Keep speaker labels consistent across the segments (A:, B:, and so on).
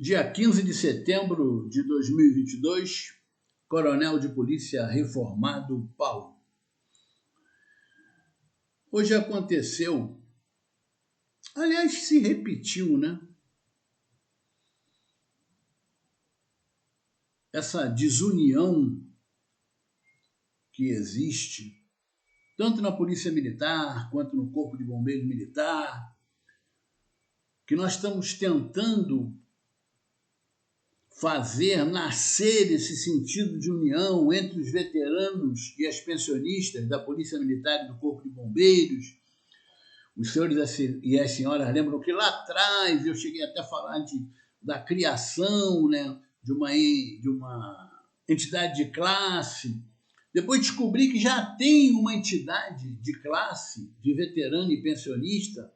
A: Dia 15 de setembro de 2022, Coronel de Polícia reformado Paulo. Hoje aconteceu, aliás, se repetiu, né? Essa desunião que existe, tanto na Polícia Militar quanto no Corpo de Bombeiros Militar, que nós estamos tentando fazer nascer esse sentido de união entre os veteranos e as pensionistas da Polícia Militar e do Corpo de Bombeiros. Os senhores e as senhoras lembram que lá atrás eu cheguei até a falar da criação, né, de uma entidade de classe. Depois descobri que já tem uma entidade de classe, de veterano e pensionista.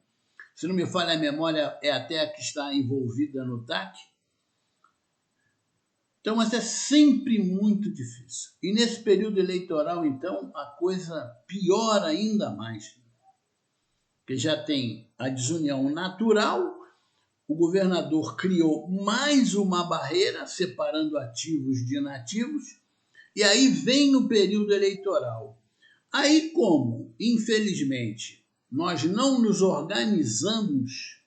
A: Se não me falha a memória, é até a que está envolvida no TAC. Então, mas é sempre muito difícil. E nesse período eleitoral, então, a coisa piora ainda mais. Porque já tem a desunião natural, o governador criou mais uma barreira, separando ativos de inativos, e aí vem o período eleitoral. Aí, como, infelizmente, nós não nos organizamos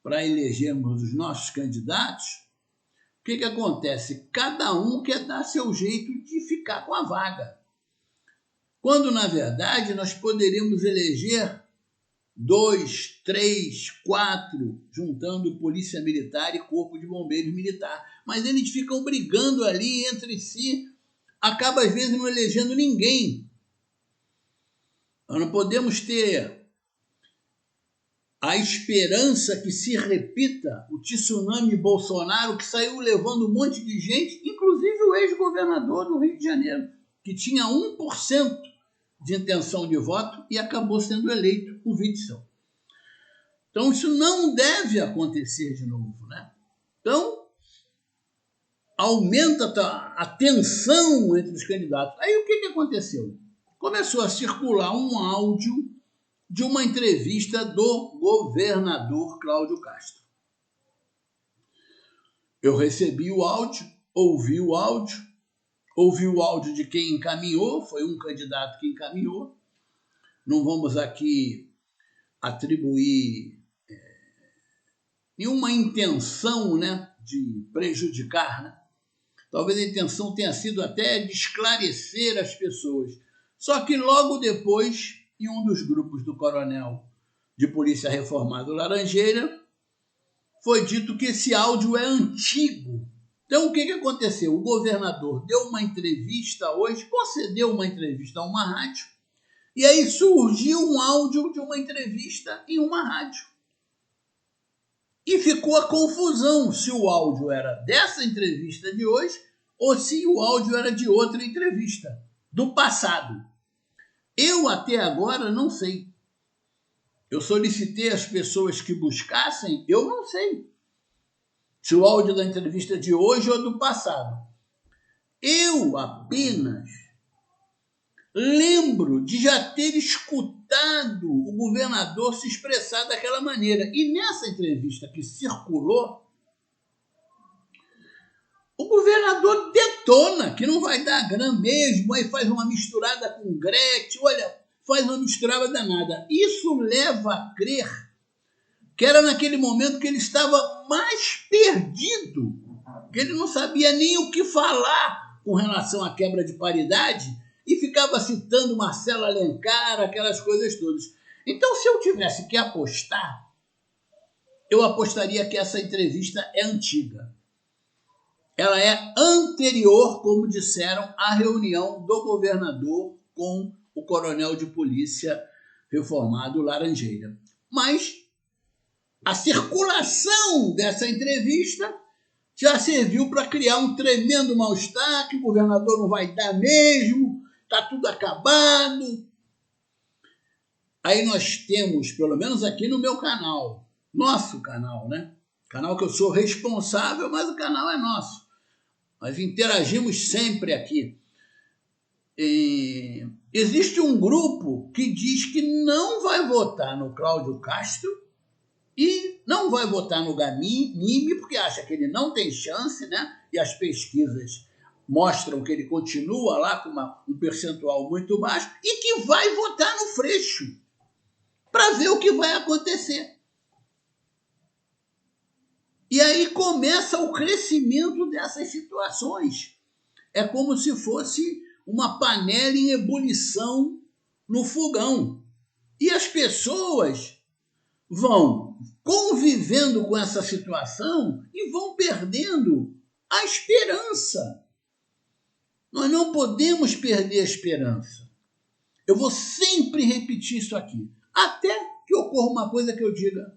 A: para elegermos os nossos candidatos, o que acontece? Cada um quer dar seu jeito de ficar com a vaga. Quando, na verdade, nós poderíamos eleger 2, 3, 4, juntando Polícia Militar e Corpo de Bombeiros Militar. Mas eles ficam brigando ali entre si, acaba às vezes não elegendo ninguém. Nós não podemos ter a esperança que se repita o tsunami Bolsonaro, que saiu levando um monte de gente, inclusive o ex-governador do Rio de Janeiro, que tinha 1% de intenção de voto e acabou sendo eleito o Witzel. Então, isso não deve acontecer de novo, né? Então, aumenta a tensão entre os candidatos. Aí, o que aconteceu? Começou a circular um áudio de uma entrevista do governador Cláudio Castro. Eu recebi o áudio, ouvi o áudio de quem encaminhou, foi um candidato que encaminhou. Não vamos aqui atribuir nenhuma intenção, né, de prejudicar, né? Talvez a intenção tenha sido até de esclarecer as pessoas. Só que logo depois, em um dos grupos do Coronel de Polícia Reformado Laranjeira, foi dito que esse áudio é antigo. Então, o que aconteceu? O governador deu uma entrevista hoje, concedeu uma entrevista a uma rádio, e aí surgiu um áudio de uma entrevista em uma rádio. E ficou a confusão se o áudio era dessa entrevista de hoje ou se o áudio era de outra entrevista, do passado. Eu até agora não sei. Eu solicitei às pessoas que buscassem, eu não sei se o áudio da entrevista de hoje ou do passado. Eu apenas lembro de já ter escutado o governador se expressar daquela maneira. E nessa entrevista que circulou, o governador detona que não vai dar grã mesmo, aí faz uma misturada com Gretchen, olha, faz uma misturada danada. Isso leva a crer que era naquele momento que ele estava mais perdido, que ele não sabia nem o que falar com relação à quebra de paridade e ficava citando Marcelo Alencar, aquelas coisas todas. Então, se eu tivesse que apostar, eu apostaria que essa entrevista é antiga. Ela é anterior, como disseram, à reunião do governador com o coronel de polícia reformado Laranjeira. Mas a circulação dessa entrevista já serviu para criar um tremendo mal-estar, que o governador não vai dar mesmo, está tudo acabado. Aí nós temos, pelo menos aqui no meu canal, nosso canal, né? Canal que eu sou responsável, mas o canal é nosso. Nós interagimos sempre aqui. Existe um grupo que diz que não vai votar no Cláudio Castro e não não vai votar no Gamini porque acha que ele não tem chance, né? E as pesquisas mostram que ele continua lá com um percentual muito baixo e que vai votar no Freixo para ver o que vai acontecer. E aí começa o crescimento dessas situações. É como se fosse uma panela em ebulição no fogão. E as pessoas vão convivendo com essa situação e vão perdendo a esperança. Nós não podemos perder a esperança. Eu vou sempre repetir isso aqui, até que ocorra uma coisa que eu diga,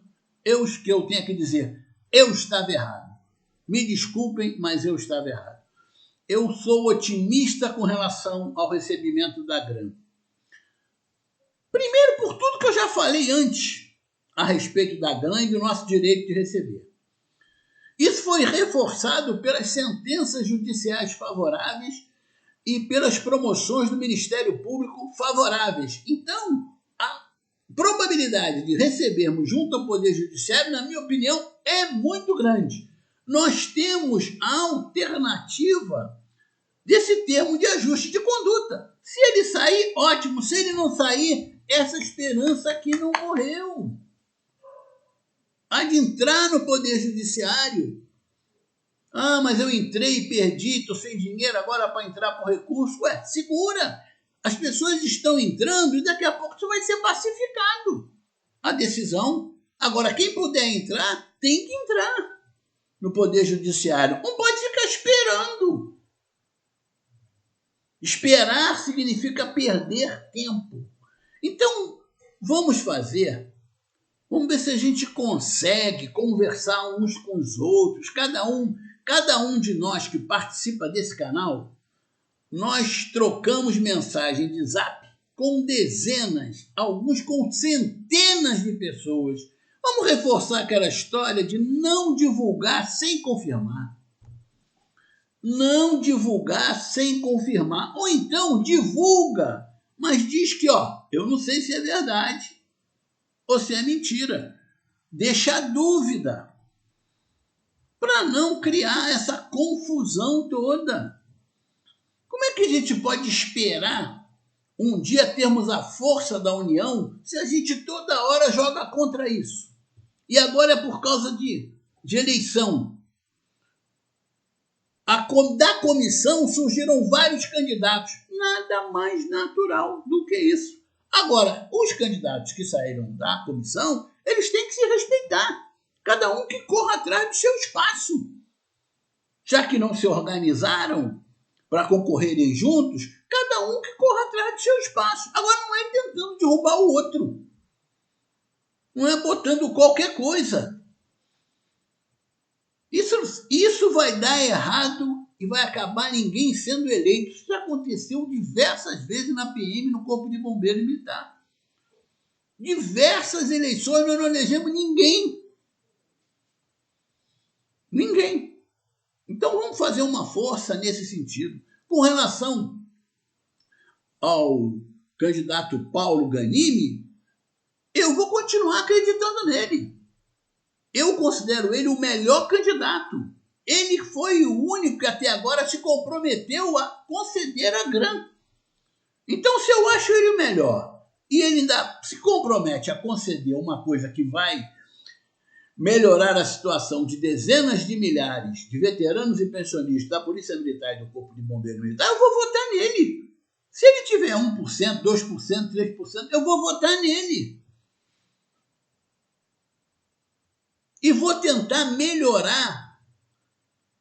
A: que eu tenha que dizer, eu estava errado. Me desculpem, mas eu estava errado. Eu sou otimista com relação ao recebimento da grana. Primeiro, por tudo que eu já falei antes a respeito da grana e do nosso direito de receber. Isso foi reforçado pelas sentenças judiciais favoráveis e pelas promoções do Ministério Público favoráveis. Então, a probabilidade de recebermos junto ao Poder Judiciário, na minha opinião, é muito grande. Nós temos a alternativa desse termo de ajuste de conduta. Se ele sair, ótimo. Se ele não sair, essa esperança aqui não morreu. Há de entrar no Poder Judiciário. Ah, mas eu entrei e perdi, estou sem dinheiro agora para entrar por recurso. Ué, segura. As pessoas estão entrando e daqui a pouco isso vai ser pacificado. A decisão. Agora, quem puder entrar, tem que entrar no Poder Judiciário. Não pode ficar esperando. Esperar significa perder tempo. Então, vamos ver se a gente consegue conversar uns com os outros, cada um de nós que participa desse canal, nós trocamos mensagem de zap com dezenas, alguns com centenas de pessoas. Vamos reforçar aquela história de não divulgar sem confirmar. Não divulgar sem confirmar. Ou então divulga, mas diz que, eu não sei se é verdade ou se é mentira. Deixa a dúvida para não criar essa confusão toda. Como é que a gente pode esperar um dia termos a força da união se a gente toda hora joga contra isso? E agora é por causa de eleição. Da comissão surgiram vários candidatos. Nada mais natural do que isso. Agora, os candidatos que saíram da comissão, eles têm que se respeitar. Cada um que corra atrás do seu espaço. Já que não se organizaram para concorrerem juntos, cada um que corra atrás do seu espaço. Agora não é tentando derrubar o outro. Não é botando qualquer coisa. Isso vai dar errado e vai acabar ninguém sendo eleito. Isso já aconteceu diversas vezes na PM, no Corpo de Bombeiro Militar. Diversas eleições nós não elegemos ninguém. Ninguém. Então vamos fazer uma força nesse sentido. Com relação ao candidato Paulo Gamini, eu vou continuar acreditando nele. Eu considero ele o melhor candidato. Ele foi o único que até agora se comprometeu a conceder a grana. Então, se eu acho ele o melhor e ele ainda se compromete a conceder uma coisa que vai melhorar a situação de dezenas de milhares de veteranos e pensionistas da Polícia Militar e do Corpo de Bombeiro Militar, eu vou votar nele. Se ele tiver 1%, 2%, 3%, eu vou votar nele. E vou tentar melhorar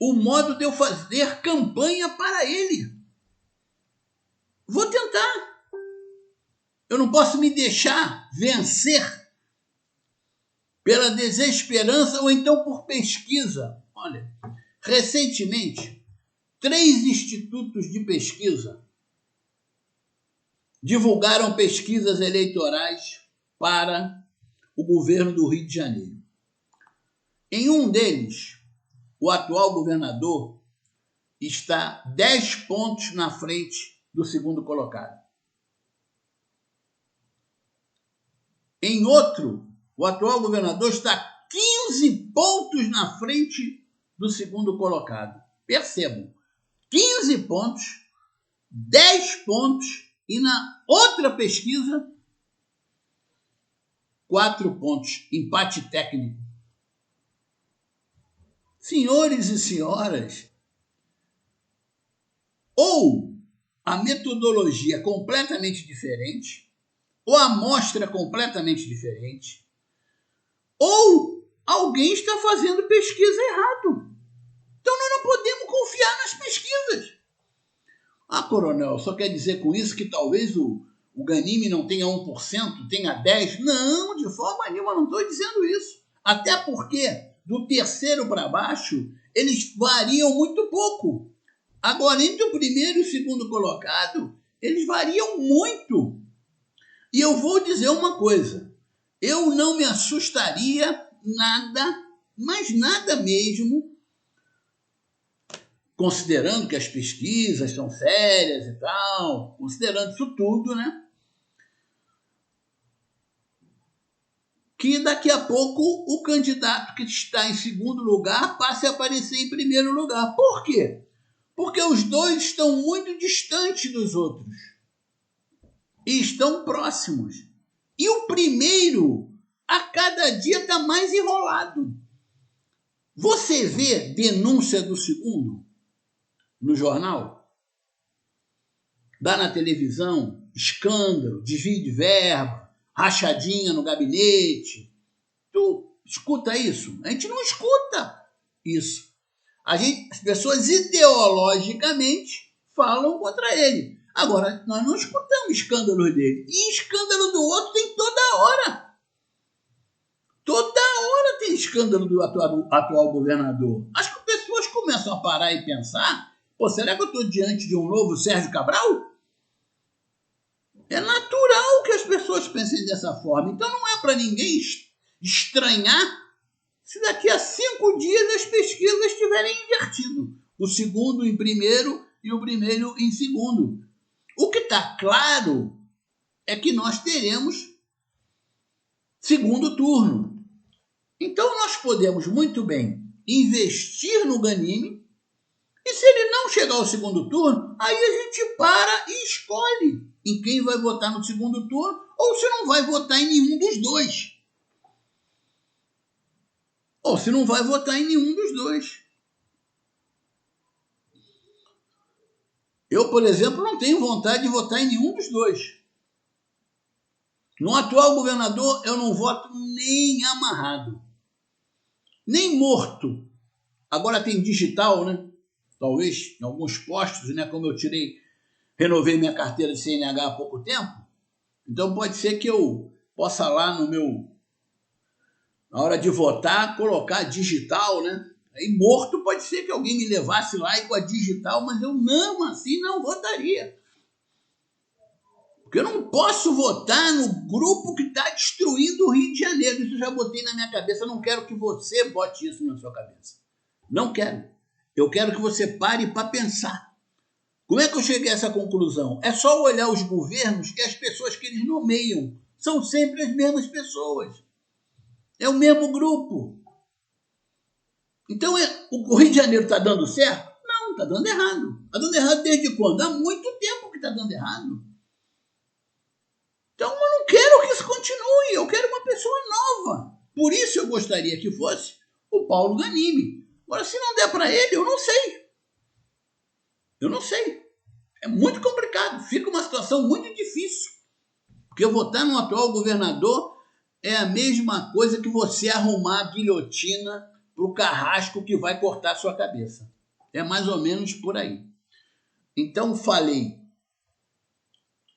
A: o modo de eu fazer campanha para ele. Vou tentar. Eu não posso me deixar vencer pela desesperança ou então por pesquisa. Olha, recentemente, 3 institutos de pesquisa divulgaram pesquisas eleitorais para o governo do Rio de Janeiro. Em um deles, o atual governador está 10 pontos na frente do segundo colocado. Em outro, o atual governador está 15 pontos na frente do segundo colocado. Percebam, 15 pontos, 10 pontos, e na outra pesquisa, 4 pontos, empate técnico. Senhores e senhoras, ou a metodologia é completamente diferente, ou a amostra é completamente diferente, ou alguém está fazendo pesquisa errado. Então nós não podemos confiar nas pesquisas. Ah, coronel, só quer dizer com isso que talvez o Ganime não tenha 1%, tenha 10%? Não, de forma nenhuma, não estou dizendo isso. Até porque do terceiro para baixo, eles variam muito pouco. Agora, entre o primeiro e o segundo colocado, eles variam muito. E eu vou dizer uma coisa, eu não me assustaria nada, mas nada mesmo, considerando que as pesquisas são sérias e tal, considerando isso tudo, né? Que daqui a pouco o candidato que está em segundo lugar passe a aparecer em primeiro lugar. Por quê? Porque os dois estão muito distantes dos outros e estão próximos. E o primeiro, a cada dia, está mais enrolado. Você vê denúncia do segundo no jornal? Dá na televisão, escândalo, desvio de verba, rachadinha no gabinete. Tu escuta isso? A gente não escuta isso. As pessoas ideologicamente falam contra ele. Agora, nós não escutamos escândalos dele. E escândalo do outro tem toda hora. Toda hora tem escândalo do atual governador. Acho que as pessoas começam a parar e pensar, pô, será que eu estou diante de um novo Sérgio Cabral? É natural que as pessoas pensem dessa forma. Então não é para ninguém estranhar se daqui a 5 dias as pesquisas estiverem invertido. O segundo em primeiro e o primeiro em segundo. O que está claro é que nós teremos segundo turno. Então nós podemos muito bem investir no Ganime e se ele não chegar ao segundo turno, aí a gente para e escolhe em quem vai votar no segundo turno ou se não vai votar em nenhum dos dois. Ou se não vai votar em nenhum dos dois. Eu, por exemplo, não tenho vontade de votar em nenhum dos dois. No atual governador, eu não voto nem amarrado, nem morto. Agora tem digital, né? Talvez em alguns postos, né? Como eu renovei minha carteira de CNH há pouco tempo. Então pode ser que eu possa lá na hora de votar, colocar digital, né? Aí morto pode ser que alguém me levasse lá e com a digital, mas eu não, assim não votaria. Porque eu não posso votar no grupo que está destruindo o Rio de Janeiro. Isso eu já botei na minha cabeça. Eu não quero que você bote isso na sua cabeça. Não quero. Eu quero que você pare para pensar. Como é que eu cheguei a essa conclusão? É só olhar os governos e as pessoas que eles nomeiam. São sempre as mesmas pessoas. É o mesmo grupo. Então, o Rio de Janeiro está dando certo? Não, está dando errado. Está dando errado desde quando? Há muito tempo que está dando errado. Então, eu não quero que isso continue. Eu quero uma pessoa nova. Por isso eu gostaria que fosse o Paulo Ganime. Agora, se não der para ele, eu não sei. Eu não sei. É muito complicado. Fica uma situação muito difícil. Porque votar no atual governador é a mesma coisa que você arrumar a guilhotina para o carrasco que vai cortar a sua cabeça. É mais ou menos por aí. Então, falei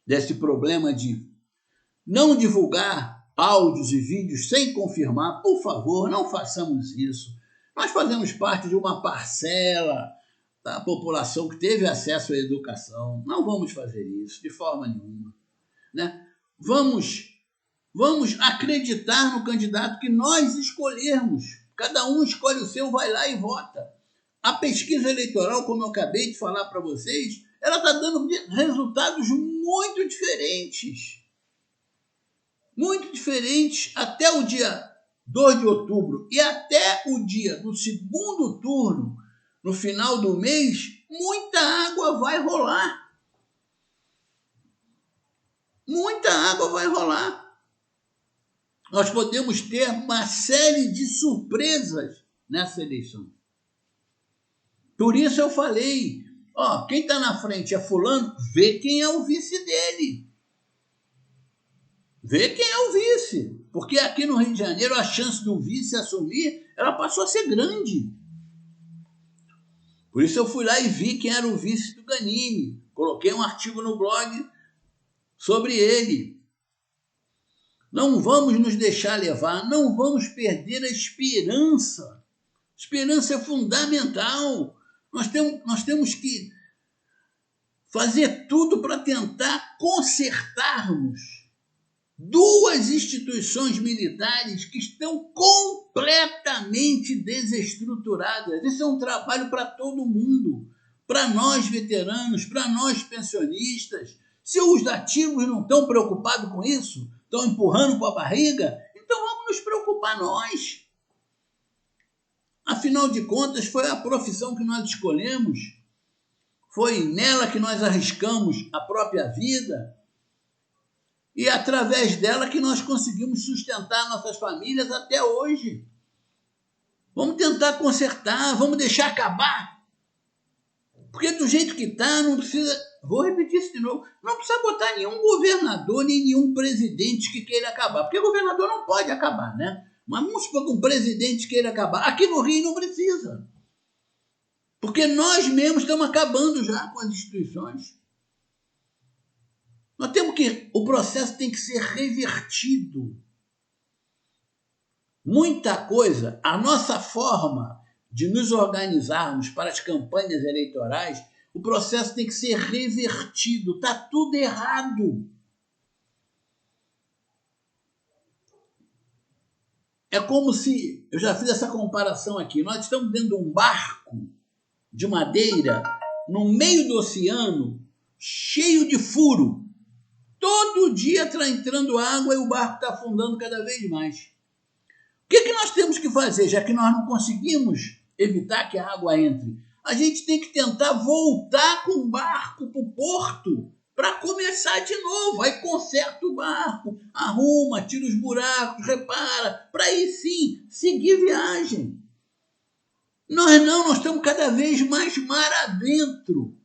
A: desse problema de não divulgar áudios e vídeos sem confirmar. Por favor, não façamos isso. Nós fazemos parte de uma parcela da população que teve acesso à educação. Não vamos fazer isso de forma nenhuma, né? Vamos acreditar no candidato que nós escolhermos. Cada um escolhe o seu, vai lá e vota. A pesquisa eleitoral, como eu acabei de falar para vocês, ela está dando resultados muito diferentes. Muito diferentes. Até o dia 2 de outubro e até o dia do segundo turno, no final do mês, muita água vai rolar. Muita água vai rolar. Nós podemos ter uma série de surpresas nessa eleição. Por isso eu falei, quem está na frente é fulano, vê quem é o vice dele. Vê quem é o vice. Porque aqui no Rio de Janeiro a chance do vice assumir, ela passou a ser grande. Por isso eu fui lá e vi quem era o vice do Ganime. Coloquei um artigo no blog sobre ele. Não vamos nos deixar levar, não vamos perder a esperança. Esperança é fundamental. Nós temos que fazer tudo para tentar consertarmos 2 instituições militares que estão completamente desestruturadas. Isso é um trabalho para todo mundo, para nós veteranos, para nós pensionistas. Se os ativos não estão preocupados com isso, estão empurrando para a barriga, então vamos nos preocupar nós. Afinal de contas, foi a profissão que nós escolhemos, foi nela que nós arriscamos a própria vida e através dela que nós conseguimos sustentar nossas famílias até hoje. Vamos tentar consertar, vamos deixar acabar. Porque do jeito que está, não precisa... Vou repetir isso de novo. Não precisa botar nenhum governador, nem nenhum presidente que queira acabar. Porque governador não pode acabar, né? Mas vamos supor que um presidente queira acabar. Aqui no Rio não precisa. Porque nós mesmos estamos acabando já com as instituições. Nós temos que... O processo tem que ser revertido. Muita coisa, a nossa forma de nos organizarmos para as campanhas eleitorais, o processo tem que ser revertido. Está tudo errado. É como se, eu já fiz essa comparação aqui, nós estamos dentro de um barco de madeira, no meio do oceano, cheio de furo. Todo dia está entrando água e o barco está afundando cada vez mais. O que nós temos que fazer, já que nós não conseguimos evitar que a água entre? A gente tem que tentar voltar com o barco para o porto para começar de novo. Aí conserta o barco, arruma, tira os buracos, repara, para aí sim seguir viagem. Nós estamos cada vez mais mar adentro,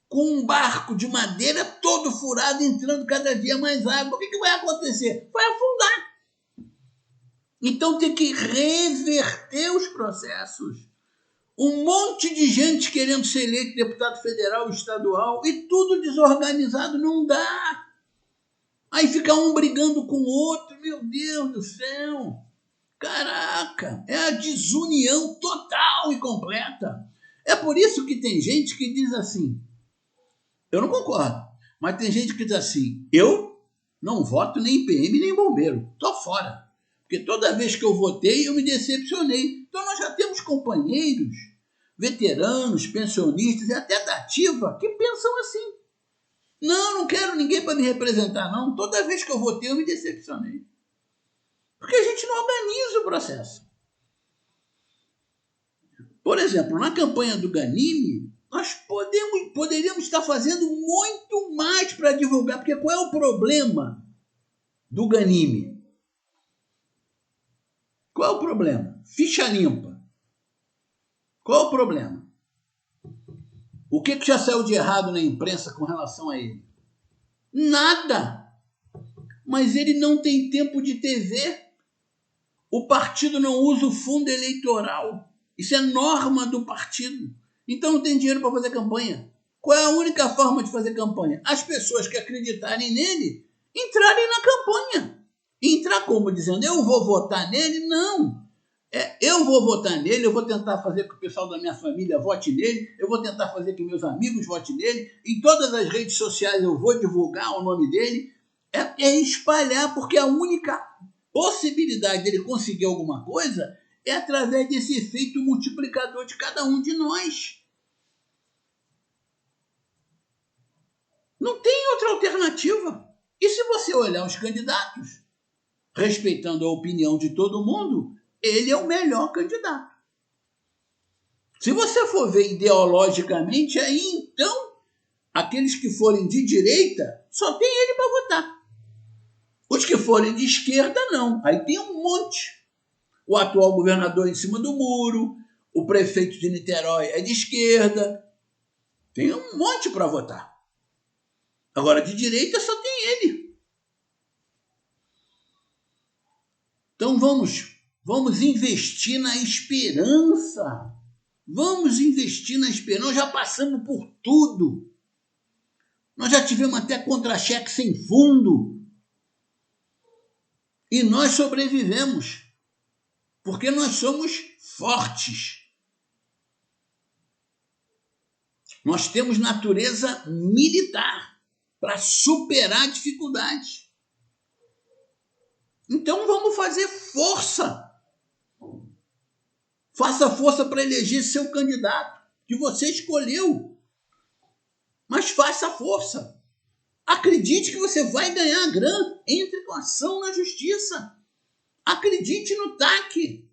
A: com um barco de madeira todo furado, entrando cada dia mais água. O que vai acontecer? Vai afundar. Então tem que reverter os processos. Um monte de gente querendo ser eleito deputado federal, estadual, e tudo desorganizado, não dá. Aí fica um brigando com o outro, meu Deus do céu. Caraca, é a desunião total e completa. É por isso que tem gente que diz assim, eu não concordo, mas tem gente que diz assim, eu não voto nem PM nem bombeiro, tô fora. Porque toda vez que eu votei, eu me decepcionei. Então nós já temos companheiros, veteranos, pensionistas e até da ativa que pensam assim. Não quero ninguém para me representar, não. Toda vez que eu votei, eu me decepcionei. Porque a gente não organiza o processo. Por exemplo, na campanha do Ganime, nós poderíamos estar fazendo muito mais para divulgar. Porque qual é o problema do Ganime? Qual é o problema? Ficha limpa. Qual é o problema? O que já saiu de errado na imprensa com relação a ele? Nada. Mas ele não tem tempo de TV. O partido não usa o fundo eleitoral. Isso é norma do partido. Então não tem dinheiro para fazer campanha. Qual é a única forma de fazer campanha? As pessoas que acreditarem nele entrarem na campanha. Entrar como? Dizendo, eu vou votar nele? Não. Eu vou votar nele, eu vou tentar fazer que o pessoal da minha família vote nele, eu vou tentar fazer que meus amigos votem nele, em todas as redes sociais eu vou divulgar o nome dele, é espalhar, porque a única possibilidade dele conseguir alguma coisa é através desse efeito multiplicador de cada um de nós. Não tem outra alternativa. E se você olhar os candidatos, respeitando a opinião de todo mundo, ele é o melhor candidato. Se você for ver ideologicamente, aí então, aqueles que forem de direita, só tem ele para votar. Os que forem de esquerda, não. Aí tem um monte. O atual governador em cima do muro, o prefeito de Niterói é de esquerda. Tem um monte para votar. Agora, de direita só tem ele. Então vamos investir na esperança. Vamos investir na esperança. Nós já passamos por tudo. Nós já tivemos até contra-cheque sem fundo. E nós sobrevivemos. Porque nós somos fortes. Nós temos natureza militar para superar dificuldades. Então vamos fazer força. Faça força para eleger seu candidato, que você escolheu. Mas faça força. Acredite que você vai ganhar a grana. Entre com ação na justiça. Acredite no TAC.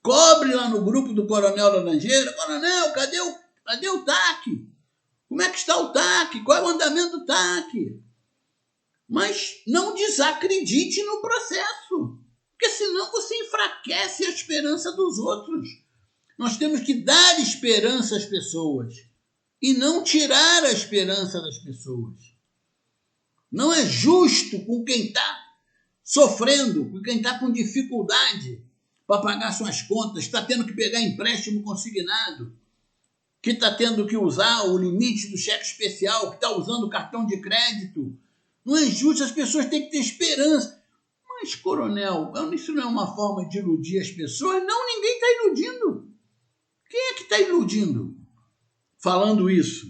A: Cobre lá no grupo do Coronel Laranjeira. Coronel, cadê o TAC? Como é que está o TAC? Qual é o andamento do TAC? Mas não desacredite no processo. Porque senão você enfraquece a esperança dos outros. Nós temos que dar esperança às pessoas. E não tirar a esperança das pessoas. Não é justo com quem está sofrendo, com quem está com dificuldade para pagar suas contas, está tendo que pegar empréstimo consignado, que está tendo que usar o limite do cheque especial, que está usando o cartão de crédito. Não é justo, as pessoas têm que ter esperança. Mas, coronel, isso não é uma forma de iludir as pessoas? Não, ninguém está iludindo. Quem é que está iludindo? Falando isso,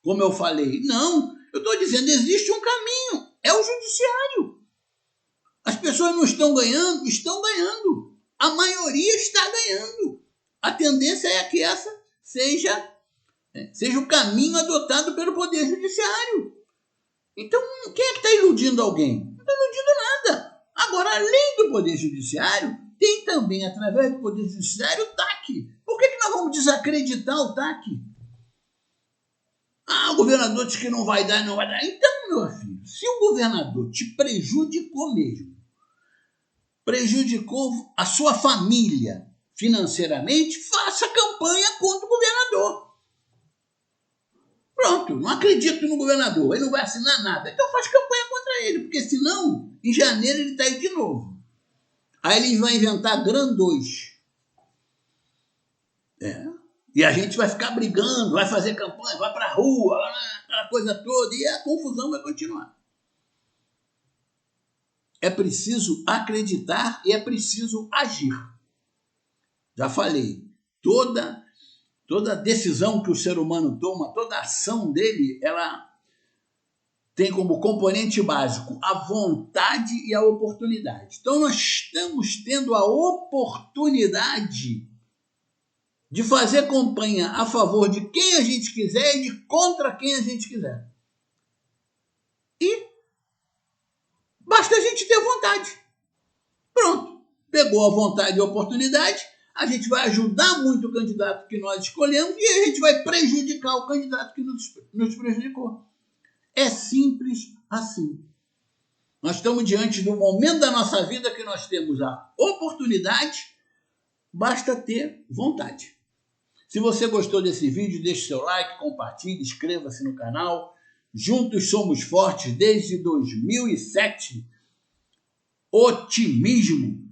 A: como eu falei, não, eu estou dizendo, existe um caminho, é o judiciário. As pessoas não estão ganhando? Estão ganhando. A maioria está ganhando. A tendência é que essa seja o caminho adotado pelo Poder Judiciário. Então, quem é que está iludindo alguém? Não está iludindo nada. Agora, além do Poder Judiciário, tem também, através do Poder Judiciário, o TAC. Por que nós vamos desacreditar o TAC? O governador diz que não vai dar. Então, meu filho, se o governador te prejudicou mesmo, prejudicou a sua família financeiramente, faça campanha contra o governador. Pronto, não acredito no governador, ele não vai assinar nada. Então faz campanha contra ele, porque senão, em janeiro ele está aí de novo. Aí ele vai inventar Gran 2. E a gente vai ficar brigando, vai fazer campanha, vai para a rua, aquela coisa toda, e a confusão vai continuar. É preciso acreditar e é preciso agir. Já falei, toda decisão que o ser humano toma, toda ação dele, ela tem como componente básico a vontade e a oportunidade. Então nós estamos tendo a oportunidade de fazer campanha a favor de quem a gente quiser e de contra quem a gente quiser. E basta a gente ter vontade. Pronto. Pegou a vontade e a oportunidade, a gente vai ajudar muito o candidato que nós escolhemos e a gente vai prejudicar o candidato que nos prejudicou. É simples assim. Nós estamos diante do momento da nossa vida que nós temos a oportunidade, basta ter vontade. Se você gostou desse vídeo, deixe seu like, compartilhe, inscreva-se no canal. Juntos somos fortes desde 2007. Otimismo